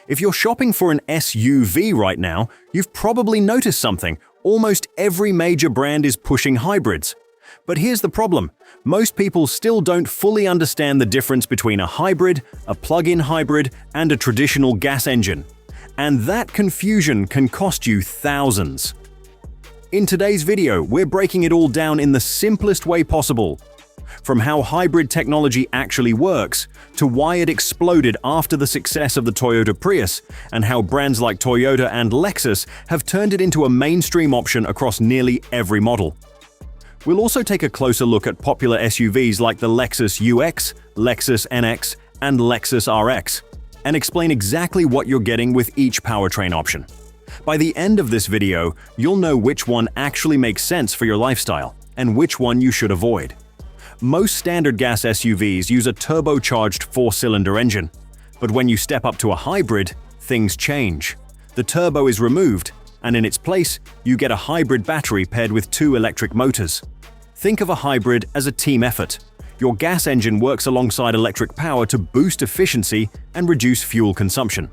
If you're shopping for an SUV right now, you've probably noticed something. Almost every major brand is pushing hybrids. But here's the problem. Most people still don't fully understand the difference between a hybrid, a plug-in hybrid, and a traditional gas engine. And that confusion can cost you thousands. In today's video, we're breaking it all down in the simplest way possible. From how hybrid technology actually works, to why it exploded after the success of the Toyota Prius, and how brands like Toyota and Lexus have turned it into a mainstream option across nearly every model. We'll also take a closer look at popular SUVs like the Lexus UX, Lexus NX, and Lexus RX, and explain exactly what you're getting with each powertrain option. By the end of this video, you'll know which one actually makes sense for your lifestyle, and which one you should avoid. Most standard gas SUVs use a turbocharged 4-cylinder engine, but when you step up to a hybrid, things change. The turbo is removed, and in its place, you get a hybrid battery paired with 2 electric motors. Think of a hybrid as a team effort. Your gas engine works alongside electric power to boost efficiency and reduce fuel consumption.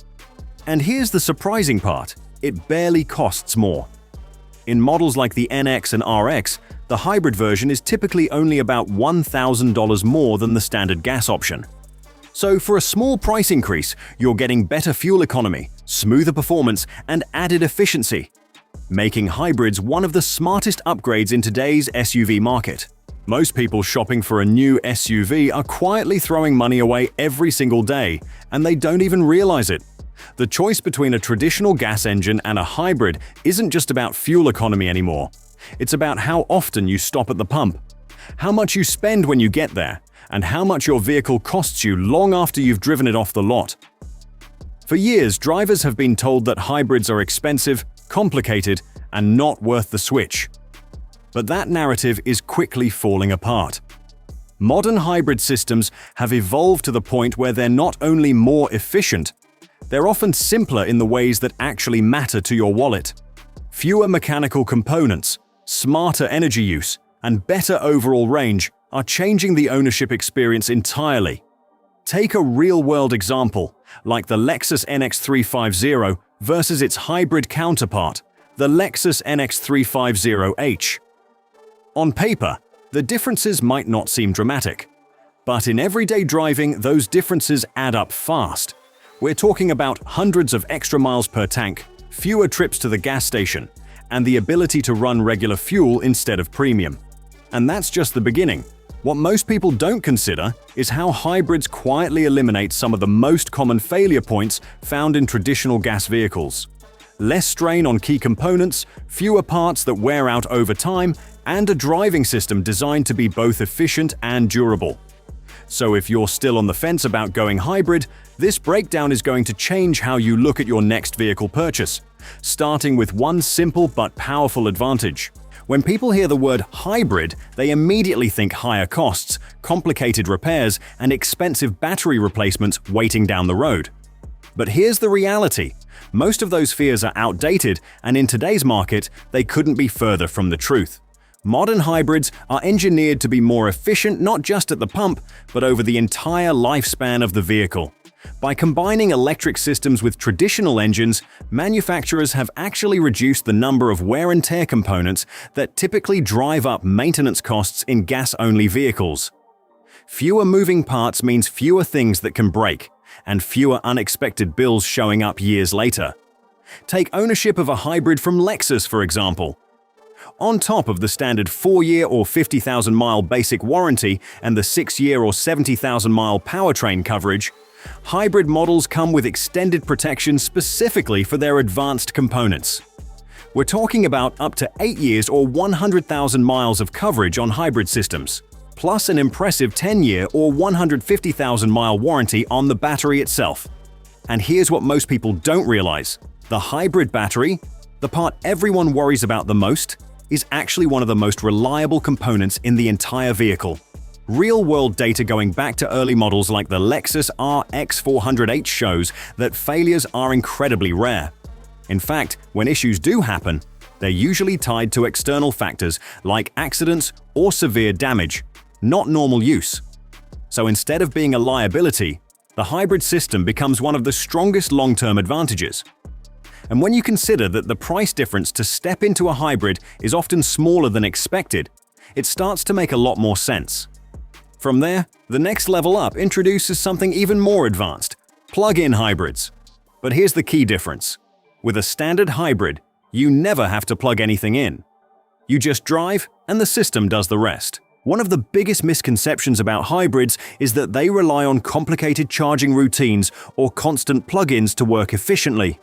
And here's the surprising part: it barely costs more. In models like the NX and RX, the hybrid version is typically only about $1,000 more than the standard gas option. So for a small price increase, you're getting better fuel economy, smoother performance, and added efficiency, making hybrids one of the smartest upgrades in today's SUV market. Most people shopping for a new SUV are quietly throwing money away every single day, and they don't even realize it. The choice between a traditional gas engine and a hybrid isn't just about fuel economy anymore. It's about how often you stop at the pump, how much you spend when you get there, and how much your vehicle costs you long after you've driven it off the lot. For years, drivers have been told that hybrids are expensive, complicated, and not worth the switch. But that narrative is quickly falling apart. Modern hybrid systems have evolved to the point where they're not only more efficient, they're often simpler in the ways that actually matter to your wallet. Fewer mechanical components, smarter energy use, and better overall range are changing the ownership experience entirely. Take a real-world example, like the Lexus NX 350 versus its hybrid counterpart, the Lexus NX 350h. On paper, the differences might not seem dramatic, but in everyday driving, those differences add up fast. We're talking about hundreds of extra miles per tank, fewer trips to the gas station, and the ability to run regular fuel instead of premium. And that's just the beginning. What most people don't consider is how hybrids quietly eliminate some of the most common failure points found in traditional gas vehicles. Less strain on key components, fewer parts that wear out over time, and a driving system designed to be both efficient and durable. So if you're still on the fence about going hybrid, this breakdown is going to change how you look at your next vehicle purchase, starting with one simple but powerful advantage. When people hear the word hybrid, they immediately think higher costs, complicated repairs, and expensive battery replacements waiting down the road. But here's the reality. Most of those fears are outdated, and in today's market, they couldn't be further from the truth. Modern hybrids are engineered to be more efficient not just at the pump, but over the entire lifespan of the vehicle. By combining electric systems with traditional engines, manufacturers have actually reduced the number of wear and tear components that typically drive up maintenance costs in gas-only vehicles. Fewer moving parts means fewer things that can break, and fewer unexpected bills showing up years later. Take ownership of a hybrid from Lexus, for example. On top of the standard 4-year or 50,000-mile basic warranty and the 6-year or 70,000-mile powertrain coverage, hybrid models come with extended protection specifically for their advanced components. We're talking about up to 8 years or 100,000 miles of coverage on hybrid systems, plus an impressive 10-year or 150,000-mile warranty on the battery itself. And here's what most people don't realize. The hybrid battery, the part everyone worries about the most, is actually one of the most reliable components in the entire vehicle. Real-world data going back to early models like the Lexus RX 400h shows that failures are incredibly rare. In fact, when issues do happen, they're usually tied to external factors like accidents or severe damage, not normal use. So instead of being a liability, the hybrid system becomes one of the strongest long-term advantages. And when you consider that the price difference to step into a hybrid is often smaller than expected, it starts to make a lot more sense. From there, the next level up introduces something even more advanced: plug-in hybrids. But here's the key difference. With a standard hybrid, you never have to plug anything in. You just drive, and the system does the rest. One of the biggest misconceptions about hybrids is that they rely on complicated charging routines or constant plug-ins to work efficiently.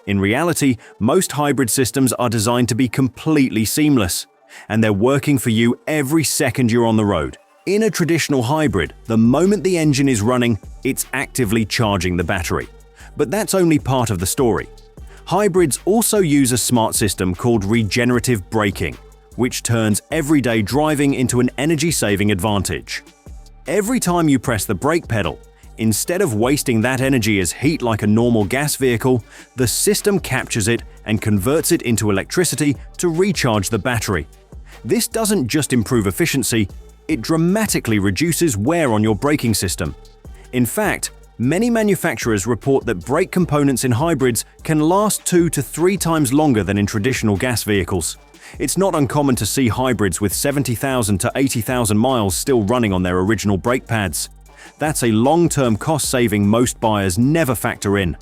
In reality, most hybrid systems are designed to be completely seamless, and they're working for you every second you're on the road. In a traditional hybrid, the moment the engine is running, it's actively charging the battery. But that's only part of the story. Hybrids also use a smart system called regenerative braking, which turns everyday driving into an energy-saving advantage. Every time you press the brake pedal, instead of wasting that energy as heat like a normal gas vehicle, the system captures it and converts it into electricity to recharge the battery. This doesn't just improve efficiency, it dramatically reduces wear on your braking system. In fact, many manufacturers report that brake components in hybrids can last 2 to 3 times longer than in traditional gas vehicles. It's not uncommon to see hybrids with 70,000 to 80,000 miles still running on their original brake pads. That's a long-term cost saving most buyers never factor in.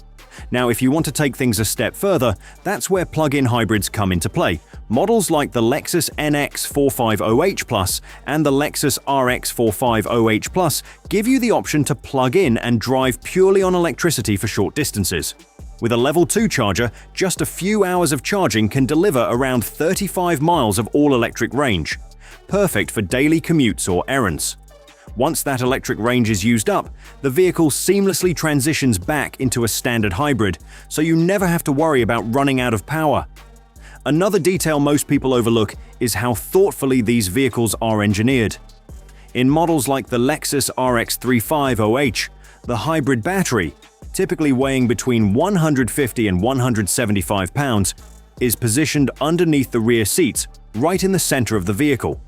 Now, if you want to take things a step further, that's where plug-in hybrids come into play. Models like the Lexus NX 450h Plus and the Lexus RX 450h Plus give you the option to plug in and drive purely on electricity for short distances. With a level 2 charger, just a few hours of charging can deliver around 35 miles of all-electric range, perfect for daily commutes or errands. Once that electric range is used up, the vehicle seamlessly transitions back into a standard hybrid, so you never have to worry about running out of power. Another detail most people overlook is how thoughtfully these vehicles are engineered. In models like the Lexus RX 350h, the hybrid battery, typically weighing between 150 and 175 pounds, is positioned underneath the rear seats, right in the center of the vehicle.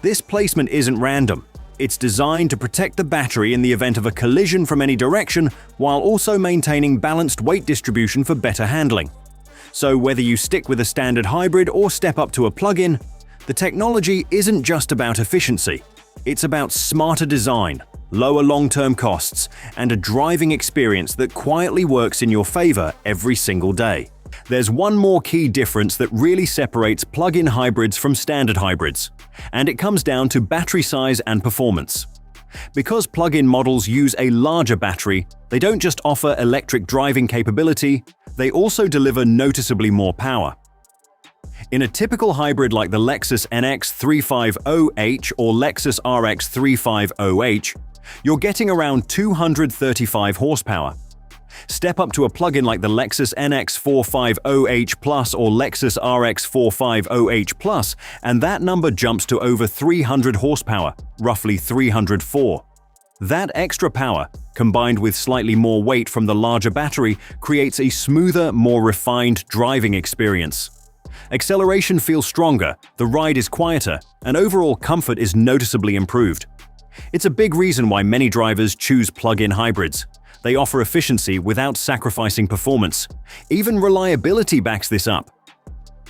This placement isn't random. It's designed to protect the battery in the event of a collision from any direction, while also maintaining balanced weight distribution for better handling. So whether you stick with a standard hybrid or step up to a plug-in, the technology isn't just about efficiency. It's about smarter design, lower long-term costs, and a driving experience that quietly works in your favor every single day. There's one more key difference that really separates plug-in hybrids from standard hybrids, and it comes down to battery size and performance. Because plug-in models use a larger battery, they don't just offer electric driving capability, they also deliver noticeably more power. In a typical hybrid like the Lexus NX 350h or Lexus RX 350h, you're getting around 235 horsepower. Step up to a plug-in like the Lexus NX 450h Plus or Lexus RX 450h Plus, and that number jumps to over 300 horsepower, roughly 304. That extra power, combined with slightly more weight from the larger battery, creates a smoother, more refined driving experience. Acceleration feels stronger, the ride is quieter, and overall comfort is noticeably improved. It's a big reason why many drivers choose plug-in hybrids. They offer efficiency without sacrificing performance. Even reliability backs this up.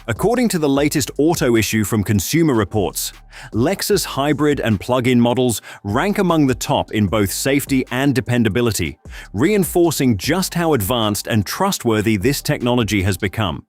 According to the latest auto issue from Consumer Reports, Lexus hybrid and plug-in models rank among the top in both safety and dependability, reinforcing just how advanced and trustworthy this technology has become.